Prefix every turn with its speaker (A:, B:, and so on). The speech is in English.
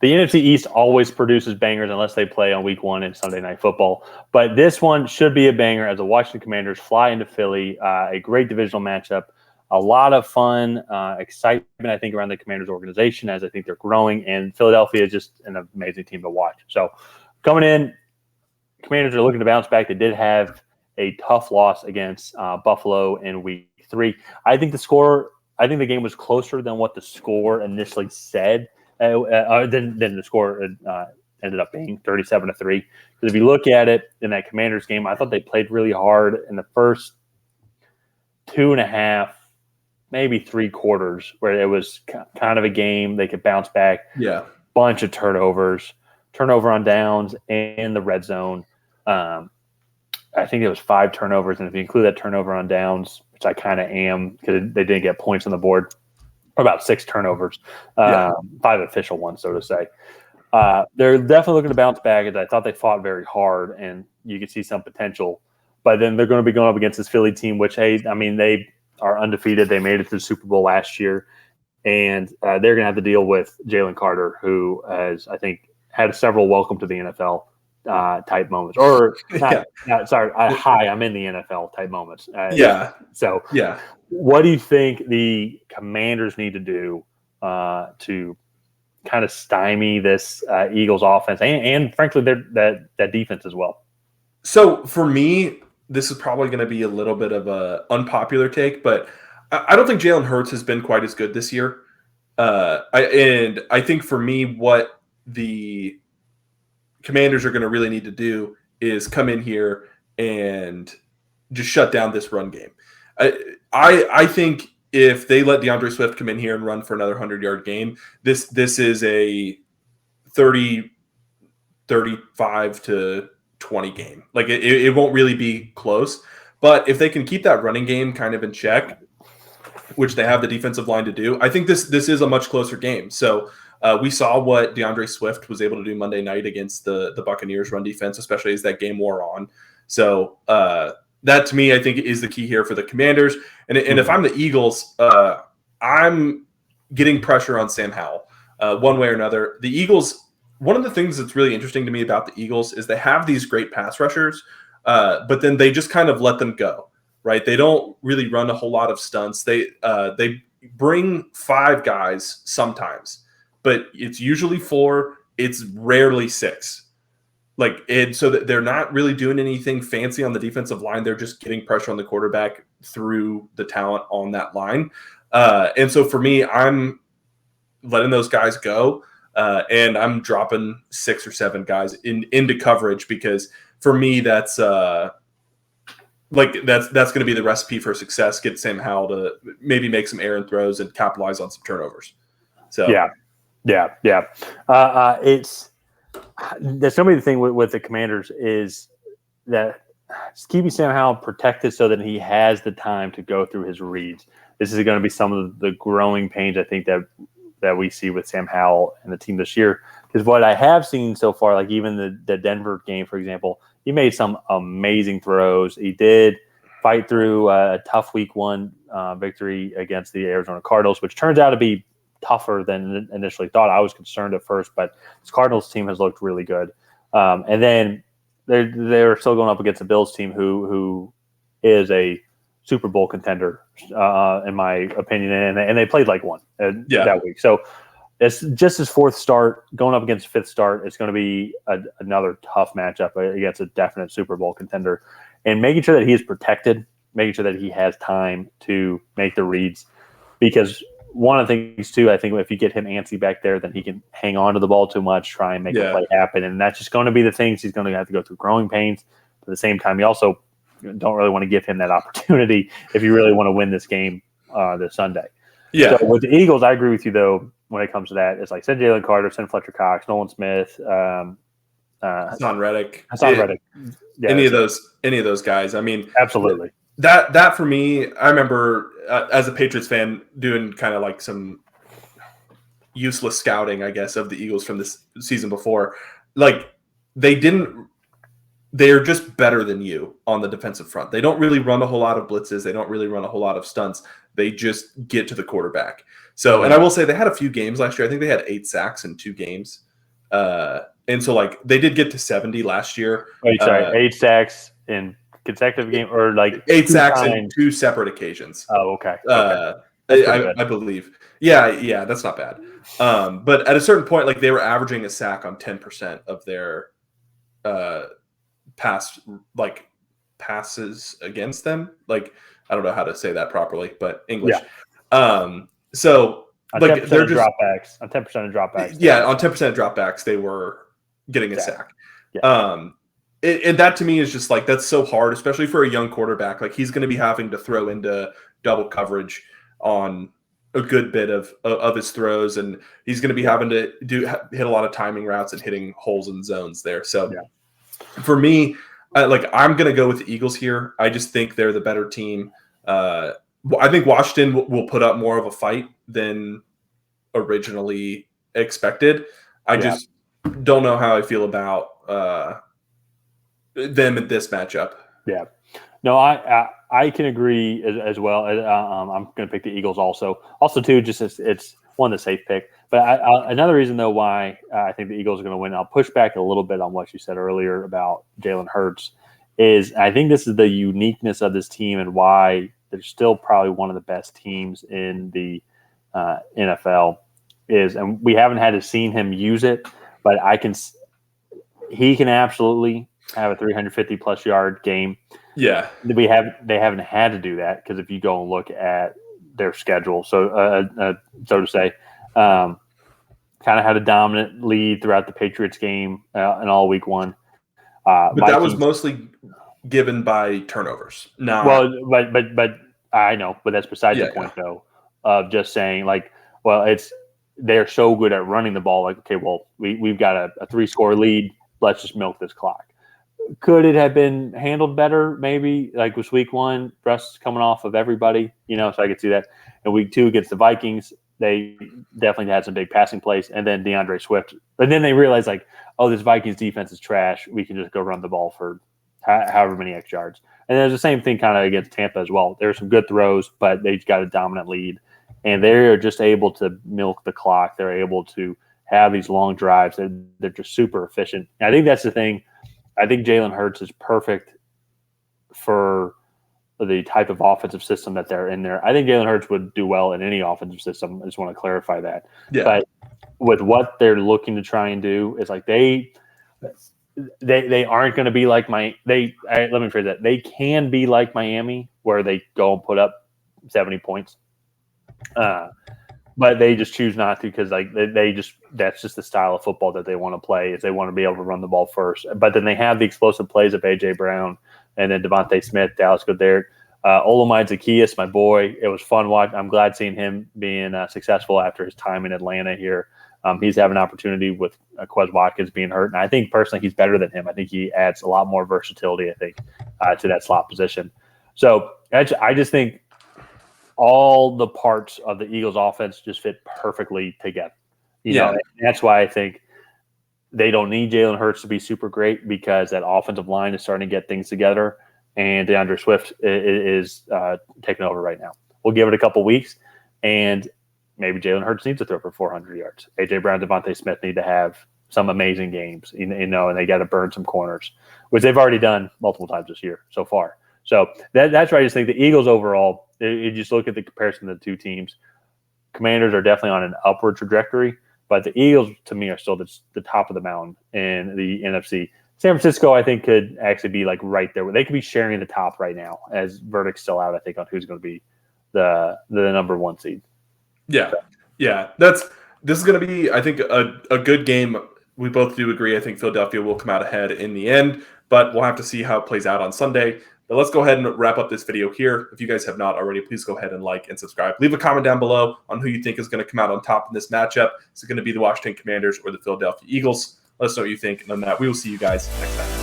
A: the NFC East always produces bangers unless they play on week 1 and Sunday Night Football. But this one should be a banger as the Washington Commanders fly into Philly. A great divisional matchup. A lot of fun, excitement, I think, around the Commanders organization as I think they're growing. And Philadelphia is just an amazing team to watch. So coming in, Commanders are looking to bounce back. They did have a tough loss against Buffalo in week 3. I think the game was closer than what the score initially said, than the score ended up being 37-3. Because if you look at it in that Commanders game, I thought they played really hard in the first 2.5, maybe 3 quarters, where it was kind of a game they could bounce back.
B: Yeah,
A: bunch of turnover on downs and the red zone. I think it was 5 turnovers, and if you include that turnover on downs, which I kind of am because they didn't get points on the board, about 6 turnovers, 5 official ones, so to say. They're definitely looking to bounce back. I thought they fought very hard, and you can see some potential. But then they're going to be going up against this Philly team, which, hey, I mean, they are undefeated. They made it to the Super Bowl last year, and they're going to have to deal with Jalen Carter, who has, I think, had several welcome to the NFL type moments. Or, hi, I'm in the NFL type moments. So, what do you think the Commanders need to do to kind of stymie this Eagles offense and frankly, that defense as well?
B: So, for me, this is probably going to be a little bit of an unpopular take, but I don't think Jalen Hurts has been quite as good this year. I think for me, what the Commanders are going to really need to do is come in here and just shut down this run game. I think if they let DeAndre Swift come in here and run for another 100-yard game, this is a 35 to 20 game. Like it won't really be close. But if they can keep that running game kind of in check, which they have the defensive line to do, I think this is a much closer game. So we saw what DeAndre Swift was able to do Monday night against the Buccaneers run defense, especially as that game wore on. So that to me, I think, is the key here for the Commanders. And if I'm the Eagles, I'm getting pressure on Sam Howell one way or another. The Eagles, one of the things that's really interesting to me about the Eagles is they have these great pass rushers, but then they just kind of let them go, right? They don't really run a whole lot of stunts. They bring 5 guys sometimes, but it's usually 4. It's rarely 6. So that they're not really doing anything fancy on the defensive line. They're just getting pressure on the quarterback through the talent on that line. And so for me, I'm letting those guys go. And I'm dropping 6 or 7 guys into coverage because for me, that's going to be the recipe for success. Get Sam Howell to maybe make some errant throws and capitalize on some turnovers. So
A: yeah. There's so many thing with the Commanders is that just keeping Sam Howell protected so that he has the time to go through his reads. This is going to be some of the growing pains I think that we see with Sam Howell and the team this year. Because what I have seen so far, like even the Denver game, for example, he made some amazing throws. He did fight through a tough week 1 victory against the Arizona Cardinals, which turns out to be tougher than initially thought. I was concerned at first, but this Cardinals team has looked really good. And then they're still going up against the Bills team, who is a Super Bowl contender, in my opinion, and they played like one that week. So it's just his 4th start going up against 5th start. It's going to be another tough matchup against a definite Super Bowl contender, and making sure that he is protected, making sure that he has time to make the reads, because one of the things too, I think if you get him antsy back there, then he can hang on to the ball too much, try and make a play happen, and that's just going to be the things he's going to have to go through growing pains. But at the same time, you also don't really want to give him that opportunity if you really want to win this game this Sunday. Yeah. So with the Eagles, I agree with you though when it comes to that. It's like send Jalen Carter, send Fletcher Cox, Nolan Smith,
B: Hassan Reddick.
A: Yeah,
B: any of those guys. I mean,
A: absolutely.
B: That for me, I remember as a Patriots fan doing kind of like some useless scouting, I guess, of the Eagles from this season before. Like they're just better than you on the defensive front. They don't really run a whole lot of blitzes. They don't really run a whole lot of stunts. They just get to the quarterback. So, and I will say they had a few games last year. I think they had 8 sacks in 2 games. And so like they did get to 70 last year.
A: Wait, sorry, 8 sacks in consecutive game, or like
B: 8 sacks in 2 separate occasions.
A: Oh, okay. I
B: believe. Yeah, that's not bad. But at a certain point, like they were averaging a sack on 10% of their passes against them. Like I don't know how to say that properly, but English.
A: Yeah.
B: So
A: on
B: like
A: 10%
B: they're
A: of
B: just
A: dropbacks. On 10% of dropbacks.
B: Yeah, on 10% of dropbacks, they were getting a sack.
A: Yeah.
B: And that to me is just like that's so hard, especially for a young quarterback. Like he's going to be having to throw into double coverage on a good bit of his throws, and he's going to be having to hit a lot of timing routes and hitting holes in zones there. So for me, I'm going to go with the Eagles here. I just think they're the better team. I think Washington will put up more of a fight than originally expected. I just don't know how I feel about them in this matchup.
A: Yeah. No, I can agree as well. I'm going to pick the Eagles also. Also, too, just it's one of the safe pick. But another reason, though, why I think the Eagles are going to win, I'll push back a little bit on what you said earlier about Jalen Hurts, is I think this is the uniqueness of this team and why they're still probably one of the best teams in the NFL. And we haven't had to seen him use it, but he can absolutely have a 350-plus yard game.
B: Yeah,
A: they haven't had to do that because if you go and look at their schedule, so to say, kind of had a dominant lead throughout the Patriots game in all week one.
B: But Vikings, that was mostly given by turnovers. No,
A: but I know, but that's besides the point though. Of just saying they're so good at running the ball. Like, okay, well, we've got a 3-score lead. Let's just milk this clock. Could it have been handled better? Maybe like with week 1, Russ coming off of everybody, so I could see that. And week 2 against the Vikings, they definitely had some big passing plays. And then DeAndre Swift. But then they realized this Vikings defense is trash. We can just go run the ball for however many X yards. And there's the same thing kind of against Tampa as well. There's some good throws, but they've got a dominant lead. And they're just able to milk the clock. They're able to have these long drives. They're just super efficient. And I think that's the thing. I think Jalen Hurts is perfect for the type of offensive system that they're in there. I think Jalen Hurts would do well in any offensive system. I just want to clarify that.
B: Yeah.
A: But with what they're looking to try and do, it's like they aren't going to be like let me phrase that. They can be like Miami where they go and put up 70 points. But they just choose not to because that's just the style of football that they want to play. Is they want to be able to run the ball first. But then they have the explosive plays of A.J. Brown and then Devontae Smith, Dallas Goedert, Olamide Zaccheaus, my boy. It was fun watching. I'm glad seeing him being successful after his time in Atlanta here. He's having an opportunity with Quez Watkins being hurt. And I think personally he's better than him. I think he adds a lot more versatility, to that slot position. So I just think all the parts of the Eagles offense just fit perfectly together. And that's why I think they don't need Jalen Hurts to be super great because that offensive line is starting to get things together and DeAndre Swift is taking over right now. We'll give it a couple weeks and maybe Jalen Hurts needs to throw for 400 yards. A.J. Brown, Devontae Smith need to have some amazing games, and they got to burn some corners, which they've already done multiple times this year so far. So that's why I just think the Eagles overall, you just look at the comparison of the two teams. Commanders are definitely on an upward trajectory, but the Eagles, to me, are still the top of the mountain in the NFC. San Francisco, I think, could actually be right there. They could be sharing the top right now as verdict's still out, I think, on who's going to be the number 1 seed.
B: Yeah. Yeah. This is going to be, I think, a good game. We both do agree. I think Philadelphia will come out ahead in the end, but we'll have to see how it plays out on Sunday. But let's go ahead and wrap up this video here. If you guys have not already, please go ahead and like and subscribe. Leave a comment down below on who you think is going to come out on top in this matchup. Is it going to be the Washington Commanders or the Philadelphia Eagles? Let us know what you think. And on that, we will see you guys next time.